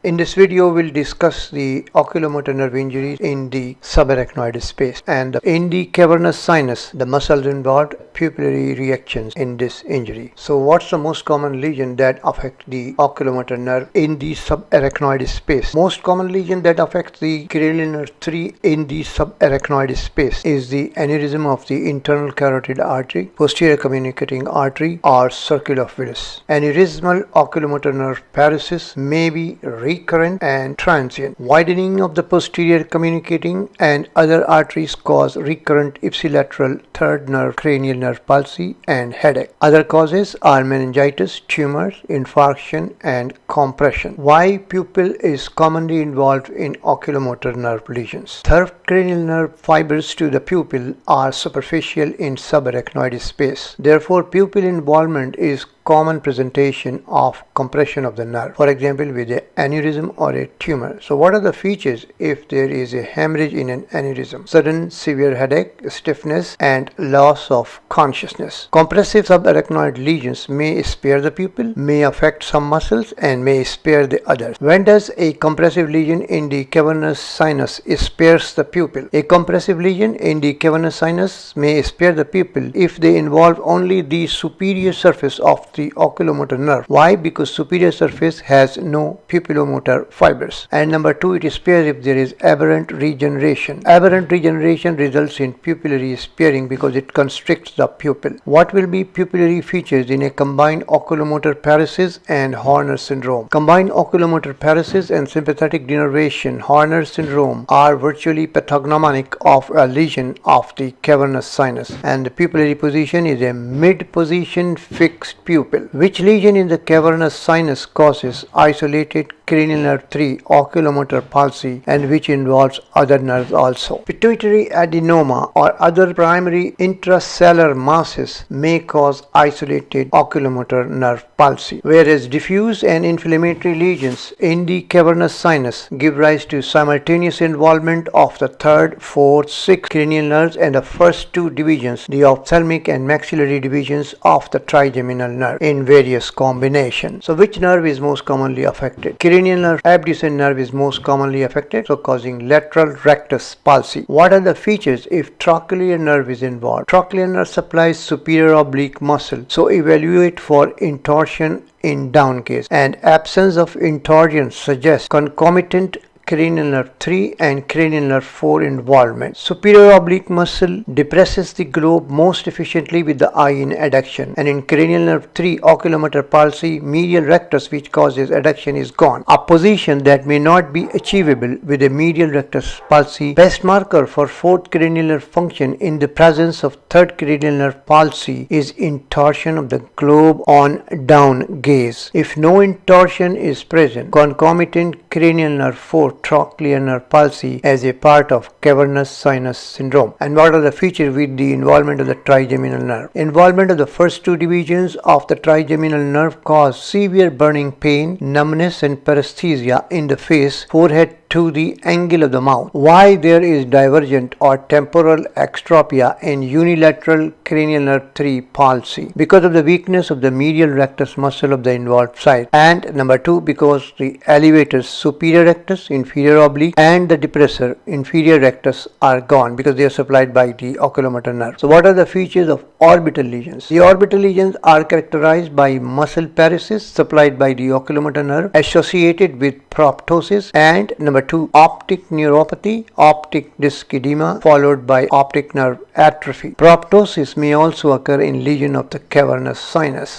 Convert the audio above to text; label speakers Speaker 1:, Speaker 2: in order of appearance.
Speaker 1: In this video, we'll discuss the oculomotor nerve injuries in the subarachnoid space and in the cavernous sinus, the muscles involved, pupillary reactions in this injury. So what's the most common lesion that affect the oculomotor nerve in the subarachnoid space? Most common lesion that affects the cranial nerve 3 in the subarachnoid space is the aneurysm of the internal carotid artery, posterior communicating artery, or circle of Willis. Aneurysmal oculomotor nerve paresis may be recurrent and transient. Widening of the posterior communicating and other arteries cause recurrent ipsilateral third nerve cranial nerve palsy and headache. Other causes are meningitis, tumors, infarction, and compression. Why pupil is commonly involved in oculomotor nerve lesions? Third cranial nerve fibers to the pupil are superficial in subarachnoid space. Therefore, pupil involvement is common presentation of compression of the nerve, for example with an aneurysm or a tumor. So what are the features if there is a hemorrhage in an aneurysm? Sudden severe headache, stiffness, and loss of consciousness. Compressive subarachnoid lesions may spare the pupil, may affect some muscles, and may spare the others. When does a compressive lesion in the cavernous sinus spares the pupil? A compressive lesion in the cavernous sinus may spare the pupil if they involve only the superior surface of the oculomotor nerve. Why? Because superior surface has no pupillomotor fibers. And number 2, it spares if there is aberrant regeneration. Aberrant regeneration results in pupillary sparing because it constricts the pupil. What will be pupillary features in a combined oculomotor paresis and Horner syndrome? Combined oculomotor paresis and sympathetic denervation Horner syndrome are virtually pathognomonic of a lesion of the cavernous sinus, and the pupillary position is a mid-position fixed pupil. Which lesion in the cavernous sinus causes isolated cranial nerve 3 oculomotor palsy and which involves other nerves also? Pituitary adenoma or other primary intracellular masses may cause isolated oculomotor nerve palsy, whereas diffuse and inflammatory lesions in the cavernous sinus give rise to simultaneous involvement of the third, fourth, sixth cranial nerves and the first two divisions, the ophthalmic and maxillary divisions of the trigeminal nerve, in various combinations. So which nerve is most commonly affected? Cranial nerve abducens nerve is most commonly affected, so causing lateral rectus palsy. What are the features if trochlear nerve is involved? Trochlear nerve supplies superior oblique muscle, so evaluate for intorsion in down case, and absence of intorsion suggests concomitant cranial nerve 3 and cranial nerve 4 involvement. Superior oblique muscle depresses the globe most efficiently with the eye in adduction, and in cranial nerve 3 oculomotor palsy, medial rectus which causes adduction is gone, a position that may not be achievable with a medial rectus palsy. Best marker for fourth cranial nerve function in the presence of third cranial nerve palsy is intorsion of the globe on down gaze. If no intorsion is present, concomitant cranial nerve 4 trochlear nerve palsy as a part of cavernous sinus syndrome. And what are the features with the involvement of the trigeminal nerve? Involvement of the first two divisions of the trigeminal nerve cause severe burning pain, numbness, and paresthesia in the face, forehead to the angle of the mouth. Why there is divergent or temporal extropia in unilateral cranial nerve 3 palsy? Because of the weakness of the medial rectus muscle of the involved side. And number 2, because the elevators superior rectus, inferior oblique, and the depressor inferior rectus are gone because they are supplied by the oculomotor nerve. So what are the features of orbital lesions? The orbital lesions are characterized by muscle paresis supplied by the oculomotor nerve associated with proptosis, and number 2, optic neuropathy, optic disc edema followed by optic nerve atrophy. Proptosis may also occur in lesion of the cavernous sinus.